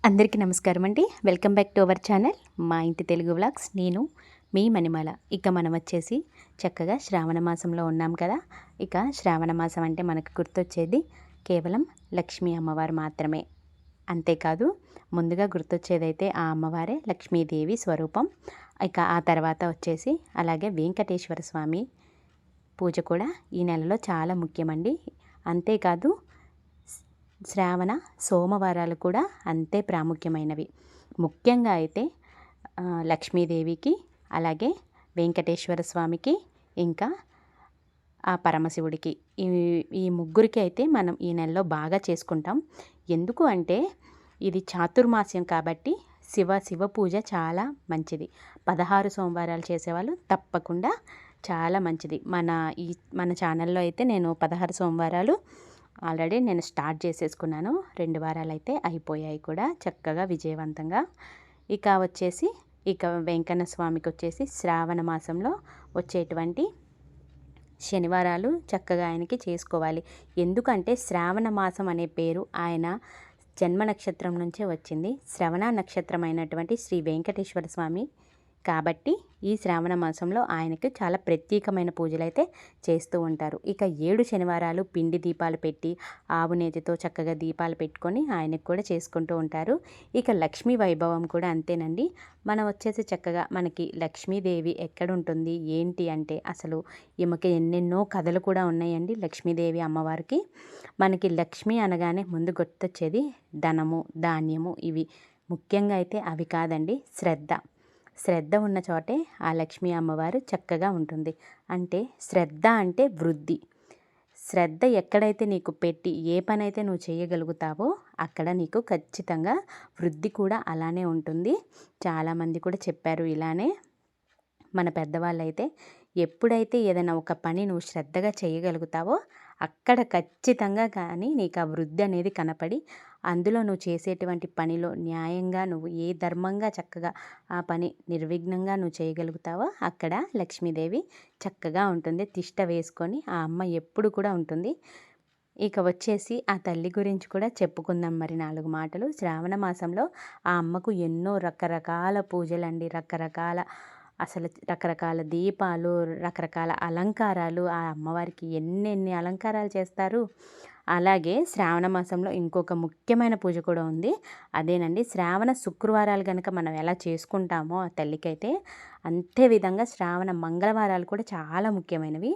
అందరికీ నమస్కారం అండి. Welcome back to our channel మా ఇంటి తెలుగు వ్లాగ్స్. నేను మీ మణిమాల. ఇక మనం వచ్చేసి చక్కగా శ్రావణ మాసంలో ఉన్నాం కదా. ఇక శ్రావణ మాసం అంటే మనకు గుర్తొచ్చేది కేవలం లక్ష్మీ అమ్మవారు మాత్రమే. అంతేకాదు ముందుగా గుర్తొచ్చేదైతే ఆ అమ్మవారే లక్ష్మీదేవి స్వరూపం. ఇక ఆ తర్వాత వచ్చేసి అలాగే వెంకటేశ్వర స్వామి పూజ కూడా ఈ నెలలో చాలా ముఖ్యమండి. అంతేకాదు శ్రావణ సోమవారాలు కూడా అంతే ప్రాముఖ్యమైనవి. ముఖ్యంగా అయితే లక్ష్మీదేవికి, అలాగే వెంకటేశ్వర స్వామికి, ఇంకా ఆ పరమశివుడికి, ఈ ఈ ముగ్గురికి అయితే మనం ఈ నెలలో బాగా చేసుకుంటాం. ఎందుకు అంటే ఇది చాతుర్మాస్యం కాబట్టి శివ పూజ చాలా మంచిది. 16 సోమవారాలు చేసేవాళ్ళు తప్పకుండా చాలా మంచిది. మన ఛానల్లో అయితే నేను 16 సోమవారాలు ఆల్రెడీ నేను స్టార్ట్ చేసేసుకున్నాను. 2 వారాలు అయితే అయిపోయాయి కూడా చక్కగా విజయవంతంగా. ఇక వెంకన్న స్వామికి వచ్చేసి శ్రావణ మాసంలో వచ్చేటువంటి శనివారాలు చక్కగా ఆయనకి చేసుకోవాలి. ఎందుకంటే శ్రావణ మాసం అనే పేరు ఆయన జన్మ నక్షత్రం నుంచే వచ్చింది. శ్రవణ నక్షత్రం అయినటువంటి శ్రీ వెంకటేశ్వర స్వామి కాబట్టి ఈ శ్రావణ మాసంలో ఆయనకు చాలా ప్రత్యేకమైన పూజలు అయితే చేస్తూ ఉంటారు. ఇక 7 శనివారాలు పిండి దీపాలు పెట్టి ఆవు నేతితో చక్కగా దీపాలు పెట్టుకొని ఆయనకు కూడా చేసుకుంటూ ఉంటారు. ఇక లక్ష్మీ వైభవం కూడా అంతేనండి. మనం వచ్చేసి చక్కగా మనకి లక్ష్మీదేవి ఎక్కడుంటుంది ఏంటి అంటే అసలు ఈమెకి ఎన్నెన్నో కథలు కూడా ఉన్నాయండి. లక్ష్మీదేవి అమ్మవారికి మనకి లక్ష్మి అనగానే ముందు గుర్తొచ్చేది ధనము, ధాన్యము. ఇవి ముఖ్యంగా అయితే అవి కాదండి, శ్రద్ధ ఉన్న చోటే ఆ లక్ష్మీ అమ్మవారు చక్కగా ఉంటుంది. అంటే శ్రద్ధ అంటే వృద్ధి. శ్రద్ధ ఎక్కడైతే నీకు పెట్టి ఏ పని అయితే నువ్వు చేయగలుగుతావో అక్కడ నీకు ఖచ్చితంగా వృద్ధి కూడా అలానే ఉంటుంది. చాలామంది కూడా చెప్పారు ఇలానే. మన పెద్దవాళ్ళైతే ఎప్పుడైతే ఏదైనా ఒక పని నువ్వు శ్రద్ధగా చేయగలుగుతావో అక్కడ ఖచ్చితంగా కానీ నీకు ఆ వృద్ధి అనేది కనపడి అందులో నువ్వు చేసేటువంటి పనిలో న్యాయంగా నువ్వు ఏ ధర్మంగా చక్కగా ఆ పని నిర్విఘ్నంగా నువ్వు చేయగలుగుతావో అక్కడ లక్ష్మీదేవి చక్కగా ఉంటుంది. తిష్ట వేసుకొని ఆ అమ్మ ఎప్పుడు కూడా ఉంటుంది. ఇక వచ్చేసి ఆ తల్లి గురించి కూడా చెప్పుకుందాం మరి 4 మాటలు. శ్రావణ మాసంలో ఆ అమ్మకు ఎన్నో రకరకాల పూజలండి, రకరకాల దీపాలు, రకరకాల అలంకారాలు. ఆ అమ్మవారికి ఎన్నెన్ని అలంకారాలు చేస్తారు. అలాగే శ్రావణ మాసంలో ఇంకొక ముఖ్యమైన పూజ కూడా ఉంది. అదేనండి శ్రావణ శుక్రవారాలు కనుక మనం ఎలా చేసుకుంటామో ఆ తల్లికైతే అంతే విధంగా శ్రావణ మంగళవారాలు కూడా చాలా ముఖ్యమైనవి.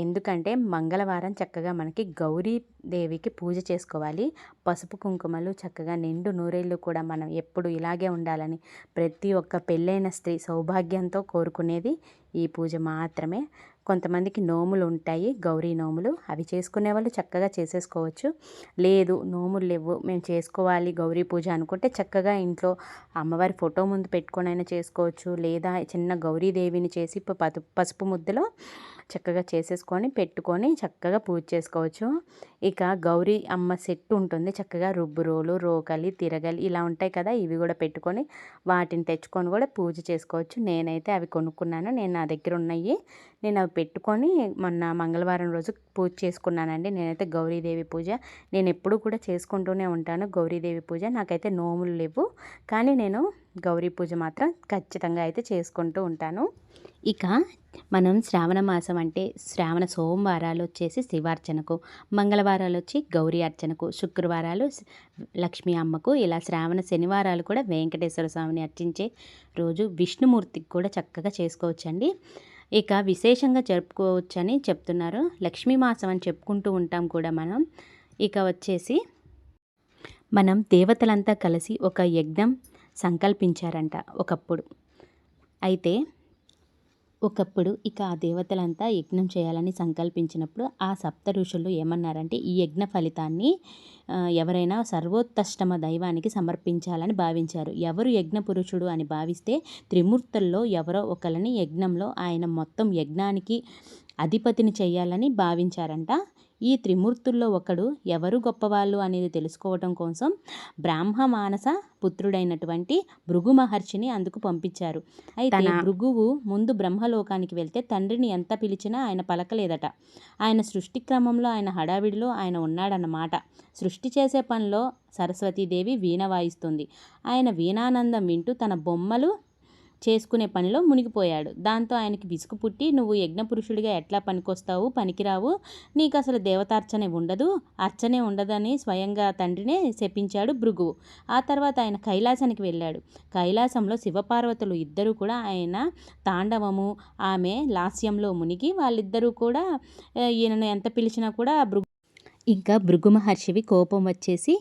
ఎందుకంటే మంగళవారం చక్కగా మనకి గౌరీదేవికి పూజ చేసుకోవాలి. పసుపు కుంకుమలు చక్కగా నిండు నూరేళ్ళు కూడా మనం ఎప్పుడు ఇలాగే ఉండాలని ప్రతి ఒక్క పెళ్ళైన స్త్రీ సౌభాగ్యంతో కోరుకునేది ఈ పూజ మాత్రమే. కొంతమందికి నోములు ఉంటాయి, గౌరీ నోములు. అవి చేసుకునే వాళ్ళు చక్కగా చేసేసుకోవచ్చు. లేదు నోములు లేవు మేము చేసుకోవాలి గౌరీ పూజ అనుకుంటే చక్కగా ఇంట్లో అమ్మవారి ఫోటో ముందు పెట్టుకొనైనా చేసుకోవచ్చు. లేదా చిన్న గౌరీదేవిని చేసి పసుపు ముద్దలో చక్కగా చేసేసుకొని పెట్టుకొని చక్కగా పూజ చేసుకోవచ్చు. ఇక గౌరీ అమ్మ సెట్ ఉంటుంది. చక్కగా రుబ్బురోలు, రోకలి, తిరగలి ఇలా ఉంటాయి కదా, ఇవి కూడా పెట్టుకొని వాటిని తెచ్చుకొని కూడా పూజ చేసుకోవచ్చు. నేనైతే అవి కొనుక్కున్నాను. నా దగ్గర ఉన్నాయి. నేను అవి పెట్టుకొని మొన్న మంగళవారం రోజు పూజ చేసుకున్నానండి. నేనైతే గౌరీదేవి పూజ నేను ఎప్పుడు కూడా చేసుకుంటూనే ఉంటాను. గౌరీదేవి పూజ నాకైతే నోములు లేవు, కానీ నేను గౌరీ పూజ మాత్రం ఖచ్చితంగా అయితే చేసుకుంటూ ఉంటాను. ఇక మనం శ్రావణ మాసం అంటే శ్రావణ సోమవారాలు వచ్చేసి శివార్చనకు, మంగళవారాలు వచ్చి గౌరీ అర్చనకు, శుక్రవారాలు లక్ష్మీ అమ్మకు, ఇలా శ్రావణ శనివారాలు కూడా వెంకటేశ్వర స్వామిని అర్చించే రోజు విష్ణుమూర్తికి కూడా చక్కగా చేసుకోవచ్చండి. ఇక విశేషంగా జరుపుకోవచ్చని చెప్తున్నారు. లక్ష్మీ మాసం అని చెప్పుకుంటూ ఉంటాం కూడా మనం. ఇక వచ్చేసి మనం దేవతలంతా కలిసి ఒక యజ్ఞం సంకల్పించారంట ఒకప్పుడు ఇక ఆ దేవతలంతా యజ్ఞం చేయాలని సంకల్పించినప్పుడు ఆ సప్త ఋషులు ఏమన్నారంటే ఈ యజ్ఞ ఫలితాన్ని ఎవరైనా సర్వోత్కృష్టమ దైవానికి సమర్పించాలని భావించారు. ఎవరు యజ్ఞ పురుషుడు అని భావిస్తే త్రిమూర్తుల్లో ఎవరో ఒకరిని యజ్ఞంలో ఆయన మొత్తం యజ్ఞానికి అధిపతిని చేయాలని భావించారంట. ఈ త్రిమూర్తుల్లో ఒకడు ఎవరు గొప్పవాళ్ళు అనేది తెలుసుకోవటం కోసం బ్రాహ్మ మానస పుత్రుడైనటువంటి భృగు మహర్షిని అందుకు పంపించారు. అయితే భృగువు ముందు బ్రహ్మలోకానికి వెళ్తే తండ్రిని ఎంత పిలిచినా ఆయన పలకలేదట. ఆయన సృష్టి క్రమంలో ఆయన హడావిడిలో ఆయన ఉన్నాడన్నమాట. సృష్టి చేసే పనిలో సరస్వతీదేవి వీణ వాయిస్తుంది. ఆయన వీణానందం వింటూ తన బొమ్మలు చేసుకునే పనిలో మునిగిపోయాడు. దాంతో ఆయనకి విసుగు పుట్టి, నువ్వు యజ్ఞపురుషుడిగా ఎట్లా పనికొస్తావు, పనికిరావు, నీకు అసలు దేవతార్చనే ఉండదు, అర్చనే ఉండదని స్వయంగా తండ్రినే శపించాడు భృగువు. ఆ తర్వాత ఆయన కైలాసానికి వెళ్ళాడు. కైలాసంలో శివపార్వతులు ఇద్దరూ కూడా ఆయన తాండవము, ఆమె లాస్యంలో మునిగి వాళ్ళిద్దరూ కూడా ఈయనను ఎంత పిలిచినా కూడా ఇంకా భృగు మహర్షివి కోపం వచ్చేసి,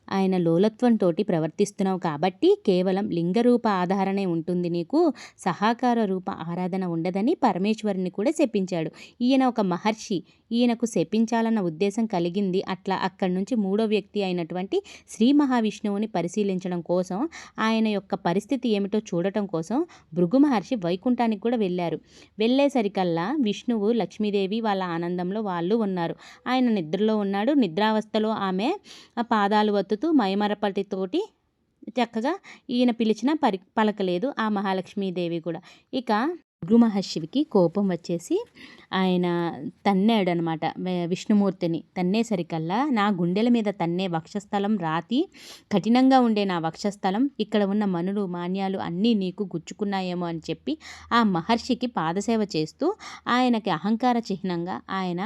ఆయన లోలత్వంతో ప్రవర్తిస్తున్నావు కాబట్టి కేవలం లింగరూప ఆధారణే ఉంటుంది, నీకు సహాకార రూప ఆరాధన ఉండదని పరమేశ్వరుని కూడా శపించాడు. ఈయన ఒక మహర్షి, ఈయనకు శపించాలన్న ఉద్దేశం కలిగింది. అట్లా అక్కడి నుంచి మూడో వ్యక్తి అయినటువంటి శ్రీ మహావిష్ణువుని పరిశీలించడం కోసం, ఆయన యొక్క పరిస్థితి ఏమిటో చూడటం కోసం భృగు మహర్షి వైకుంఠానికి కూడా వెళ్ళారు. వెళ్ళేసరికల్లా విష్ణువు, లక్ష్మీదేవి వాళ్ళ ఆనందంలో వాళ్ళు ఉన్నారు. ఆయన నిద్రలో ఉన్నాడు. నిద్రావస్థలో ఆమె పాదాలు వత్తుతూ మైమరపటితోటి చక్కగా ఈయన పిలిచినా పలకలేదు ఆ మహాలక్ష్మీదేవి కూడా. ఇక భృగు మహర్షికి కోపం వచ్చేసి ఆయన తన్నాడు అనమాట విష్ణుమూర్తిని. తన్నేసరికల్లా నా గుండెల మీద తన్నే వక్షస్థలం రాతి కఠినంగా ఉండే నా వక్షస్థలం, ఇక్కడ ఉన్న మనులు మాన్యాలు అన్నీ నీకు గుచ్చుకున్నాయేమో అని చెప్పి ఆ మహర్షికి పాదసేవ చేస్తూ ఆయనకి అహంకార చిహ్నంగా ఆయన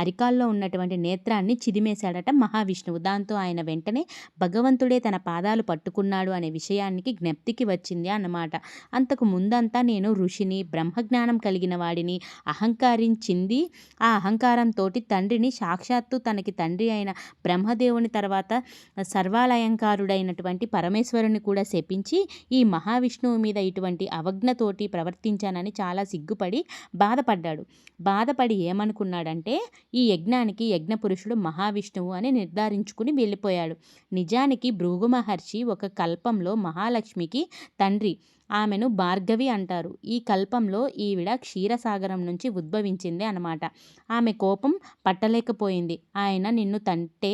అరికాల్లో ఉన్నటువంటి నేత్రాన్ని చిదిమేశాడట మహావిష్ణువు. దాంతో ఆయన వెంటనే భగవంతుడే తన పాదాలు పట్టుకున్నాడు అనే విషయానికి జ్ఞప్తికి వచ్చింది అన్నమాట. అంతకు ముందంతా నేను ఋషిని, బ్రహ్మజ్ఞానం కలిగిన వాడిని, అహంకరించింది. ఆ అహంకారంతో తండ్రిని, సాక్షాత్తు తనకి తండ్రి అయిన బ్రహ్మదేవుని తర్వాత సర్వాలయంకారుడైనటువంటి పరమేశ్వరుని కూడా శపించి ఈ మహావిష్ణువు మీద ఇటువంటి అవజ్ఞతోటి ప్రవర్తించానని చాలా సిగ్గుపడి బాధపడ్డాడు. బాధపడి ఏమనుకున్నాడంటే ఈ యజ్ఞానికి యజ్ఞపురుషుడు మహావిష్ణువు అని నిర్ధారించుకుని వెళ్ళిపోయాడు. నిజానికి భృగు మహర్షి ఒక కల్పంలో మహాలక్ష్మికి తండ్రి. ఆమెను భార్గవి అంటారు. ఈ కల్పంలో ఈవిడ క్షీరసాగరం నుంచి ఉద్భవించింది అన్నమాట. ఆమె కోపం పట్టలేకపోయింది. ఆయన నిన్ను తంటే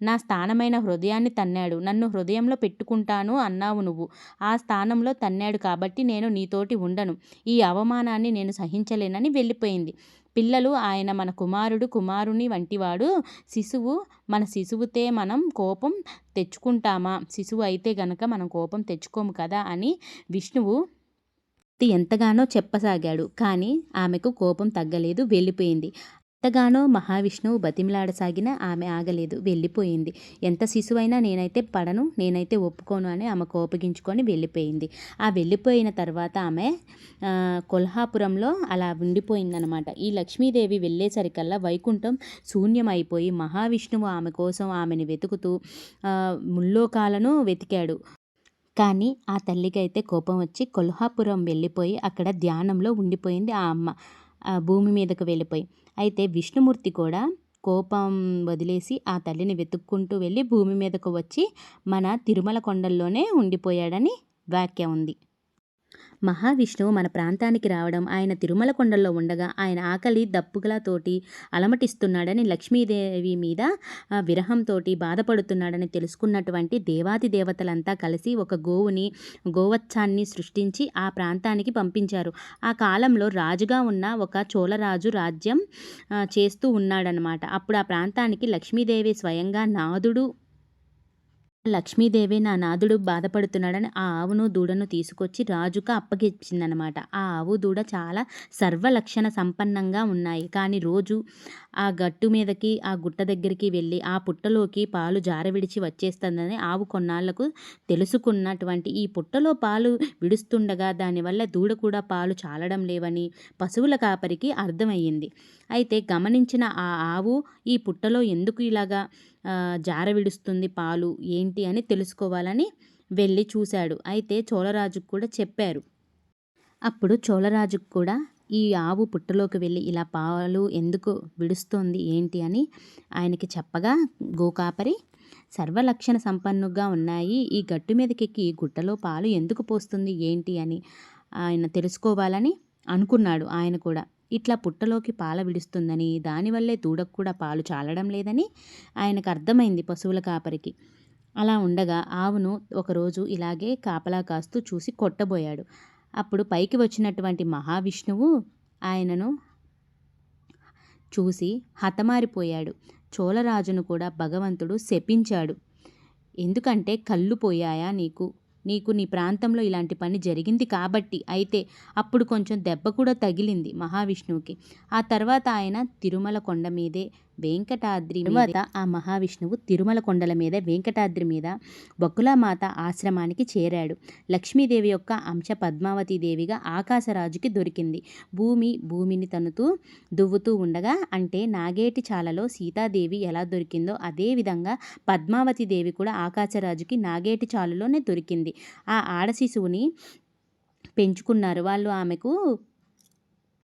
నా స్థానమైన హృదయాన్ని తన్నాడు, నన్ను హృదయంలో పెట్టుకుంటాను అన్నావు నువ్వు. ఆ స్థానంలో తన్నాడు కాబట్టి నేను నీతోటి ఉండను, ఈ అవమానాన్ని నేను సహించలేనని వెళ్ళిపోయింది. పిల్లలు ఆయన మన కుమారుడు, కుమారుని వంటివాడు. శిశువు మన శిశువుతే మనం కోపం తెచ్చుకుంటామా? శిశువు అయితే గనక మనం కోపం తెచ్చుకోము కదా అని విష్ణువు ఎంతగానో చెప్పసాగాడు. కానీ ఆమెకు కోపం తగ్గలేదు, వెళ్ళిపోయింది. ఎంతగానో మహావిష్ణువు బతిమిలాడసాగినా ఆమె ఆగలేదు, వెళ్ళిపోయింది. ఎంత శిశువైనా నేనైతే పడను, నేనైతే ఒప్పుకోను అని ఆమె కోపగించుకొని వెళ్ళిపోయింది. ఆ వెళ్ళిపోయిన తర్వాత ఆమె కొల్హాపురంలో అలా ఉండిపోయిందనమాట. ఈ లక్ష్మీదేవి వెళ్ళేసరికల్లా వైకుంఠం శూన్యమైపోయి మహావిష్ణువు ఆమె కోసం ఆమెను వెతుకుతూ ముల్లోకాలను వెతికాడు. కానీ ఆ తల్లికైతే కోపం వచ్చి కొల్హాపురం వెళ్ళిపోయి అక్కడ ధ్యానంలో ఉండిపోయింది ఆ అమ్మ, భూమి మీదకు వెళ్ళిపోయి. అయితే విష్ణుమూర్తి కూడా కోపం వదిలేసి ఆ తల్లిని వెతుక్కుంటూ వెళ్ళి భూమి మీదకు వచ్చి మన తిరుమల కొండల్లోనే ఉండిపోయాడని వాక్యం ఉంది. మహావిష్ణువు మన ప్రాంతానికి రావడం, ఆయన తిరుమల కొండల్లో ఉండగా ఆయన ఆకలి దప్పులతోటి అలమటిస్తున్నాడని, లక్ష్మీదేవి మీద విరహంతో బాధపడుతున్నాడని తెలుసుకున్నటువంటి దేవాది దేవతలంతా కలిసి ఒక గోవత్సాన్ని సృష్టించి ఆ ప్రాంతానికి పంపించారు. ఆ కాలంలో రాజుగా ఉన్న ఒక చోళరాజు రాజ్యం చేస్తూ ఉన్నాడనమాట. అప్పుడు ఆ ప్రాంతానికి లక్ష్మీదేవి స్వయంగా నాదుడు, లక్ష్మీదేవి నా నాదుడు బాధపడుతున్నాడని ఆ ఆవును దూడను తీసుకొచ్చి రాజుకు అప్పగించిందనమాట. ఆ ఆవు దూడ చాలా సర్వలక్షణ సంపన్నంగా ఉన్నాయి. కానీ రోజు ఆ గట్టు మీదకి, ఆ గుట్ట దగ్గరికి వెళ్ళి ఆ పుట్టలోకి పాలు జారవిడిచి వచ్చేస్తుందని ఆవు కొన్నాళ్లకు తెలుసుకున్నటువంటి ఈ పుట్టలో పాలు విడుస్తుండగా దానివల్ల దూడ కూడా పాలు చాలడం లేవని పశువుల కాపరికి అర్థమయ్యింది. అయితే గమనించిన ఆ ఆవు ఈ పుట్టలో ఎందుకు ఇలాగా జారవిడుస్తుంది పాలు ఏంటి అని తెలుసుకోవాలని వెళ్ళి చూశాడు. అయితే చోళరాజుకు కూడా చెప్పారు. అప్పుడు చోళరాజుకు కూడా ఈ ఆవు పుట్టలోకి వెళ్ళి ఇలా పాలు ఎందుకు విడుస్తోంది ఏంటి అని ఆయనకి చెప్పగా, గోకాపరి సర్వలక్షణ సంపన్నుగా ఉన్నాయి, ఈ గట్టు మీదకెక్కి గుట్టలో పాలు ఎందుకు పోస్తుంది ఏంటి అని ఆయన తెలుసుకోవాలని అనుకున్నాడు ఆయన కూడా. ఇట్లా పుట్టలోకి పాల విడుస్తుందని, దానివల్లే దూడకు కూడా పాలు చాలడం లేదని ఆయనకు అర్థమైంది పశువుల కాపరికి. అలా ఉండగా ఆవును ఒకరోజు ఇలాగే కాపలా కాస్తూ చూసి కొట్టబోయాడు. అప్పుడు పైకి వచ్చినటువంటి మహావిష్ణువు ఆయనను చూసి హతమారిపోయాడు. చోళరాజును కూడా భగవంతుడు శపించాడు. ఎందుకంటే కళ్ళు పోయాయా నీకు? నీ ప్రాంతంలో ఇలాంటి పని జరిగింది కాబట్టి. అయితే అప్పుడు కొంచెం దెబ్బ కూడా తగిలింది మహావిష్ణువుకి. ఆ తర్వాత ఆయన తిరుమల కొండ మీదే వెంకటాద్రి తర్వాత ఆ మహావిష్ణువు తిరుమల కొండల మీద వెంకటాద్రి మీద బకులామాత ఆశ్రమానికి చేరాడు. లక్ష్మీదేవి యొక్క అంశ పద్మావతీదేవిగా ఆకాశరాజుకి దొరికింది. భూమిని తనుతూ దువ్వుతూ ఉండగా, అంటే నాగేటి చాలలో సీతాదేవి ఎలా దొరికిందో అదేవిధంగా పద్మావతీదేవి కూడా ఆకాశరాజుకి నాగేటి చాలులోనే దొరికింది. ఆ ఆడ శిశువుని పెంచుకున్నారు వాళ్ళు.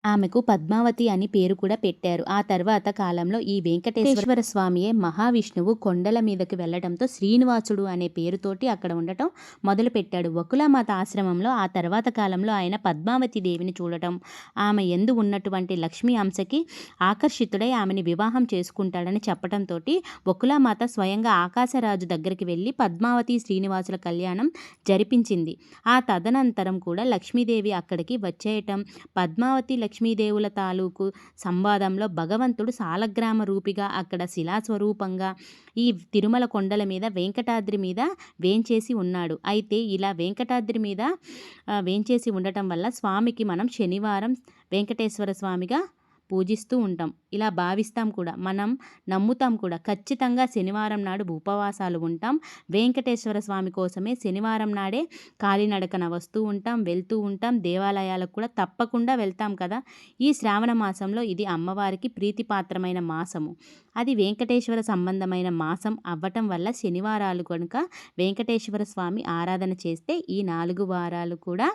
ఆమెకు పద్మావతి అని పేరు కూడా పెట్టారు. ఆ తర్వాత కాలంలో ఈ వెంకటేశ్వర స్వామియే మహావిష్ణువు కొండల మీదకి వెళ్ళడంతో శ్రీనివాసుడు అనే పేరుతోటి అక్కడ ఉండటం మొదలుపెట్టాడు. వకులామాత ఆశ్రమంలో ఆ తర్వాత కాలంలో ఆయన పద్మావతి దేవిని చూడటం, ఆమె యందు ఉన్నటువంటి లక్ష్మీ అంశకి ఆకర్షితుడై ఆమెని వివాహం చేసుకుంటాడని చెప్పడంతో వకులామాత స్వయంగా ఆకాశరాజు దగ్గరికి వెళ్ళి పద్మావతి శ్రీనివాసుల కళ్యాణం జరిపించింది. ఆ తదనంతరం కూడా లక్ష్మీదేవి అక్కడికి వచ్చేయటం, పద్మావతి లక్ష్మీదేవుల తాలూకు సంవాదంలో భగవంతుడు సాలగ్రామ రూపిగా అక్కడ శిలాస్వరూపంగా ఈ తిరుమల కొండల మీద వెంకటాద్రి మీద వేంచేసి ఉన్నాడు. అయితే ఇలా వెంకటాద్రి మీద వేంచేసి ఉండటం వల్ల స్వామికి మనం శనివారం వెంకటేశ్వర స్వామిగా పూజిస్తూ ఉంటాం. ఇలా భావిస్తాం కూడా, మనం నమ్ముతాం కూడా. ఖచ్చితంగా శనివారం నాడు ఉపవాసాలు ఉంటాం. వెంకటేశ్వర స్వామి కోసమే శనివారం నాడే కాలినడకన వస్తూ ఉంటాం, వెళ్తూ ఉంటాం. దేవాలయాలకు కూడా తప్పకుండా వెళ్తాం కదా. ఈ శ్రావణ మాసంలో ఇది అమ్మవారికి ప్రీతిపాత్రమైన మాసము. అది వెంకటేశ్వర సంబంధమైన మాసం అవ్వటం వల్ల శనివారాలు కనుక వెంకటేశ్వర స్వామి ఆరాధన చేస్తే ఈ 4 వారాలు కూడా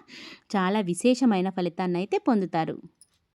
చాలా విశేషమైన ఫలితాన్ని అయితే పొందుతారు.